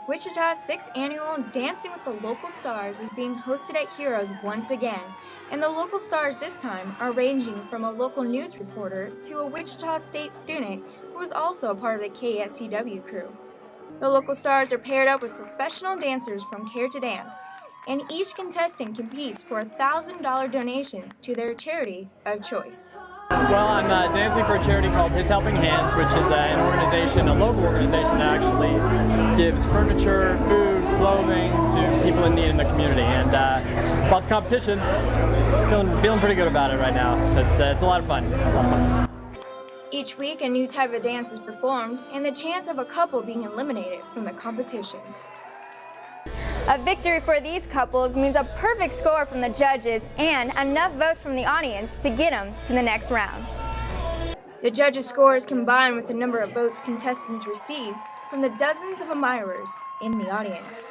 Wichita's 6th annual Dancing with the Local Stars is being hosted at Heroes once again, and the local stars this time are ranging from a local news reporter to a Wichita State student who is also a part of the KSCW crew. The local stars are paired up with professional dancers from Care to Dance, and each contestant competes for a $1,000 donation to their charity of choice. Well, I'm dancing for a charity called His Helping Hands, which is an organization, a local organization that actually gives furniture, food, clothing to people in need in the community. And about the competition, feeling pretty good about it right now. So it's a lot of fun. Each week, a new type of dance is performed, and the chance of a couple being eliminated from the competition. A victory for these couples means a perfect score from the judges and enough votes from the audience to get them to the next round. The judges' scores combine with the number of votes contestants receive from the dozens of admirers in the audience.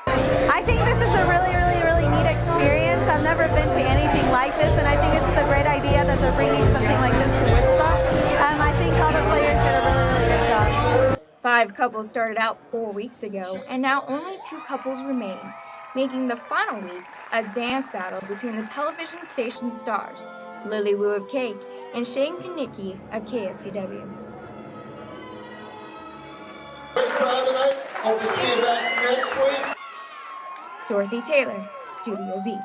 I think this is a really neat experience. I've never been to anything like this, and I think it's a great idea that they're bringing something like this to Wichita. I think all the players did a really good job. 5 couples started out 4 weeks ago, and now only 2 couples remain, making the final week a dance battle between the television station stars, Lily Wu of Cake and Shane Kanicki of KSCW. Great crowd tonight. Hope to see you back next week. Dorothy Taylor, Studio B.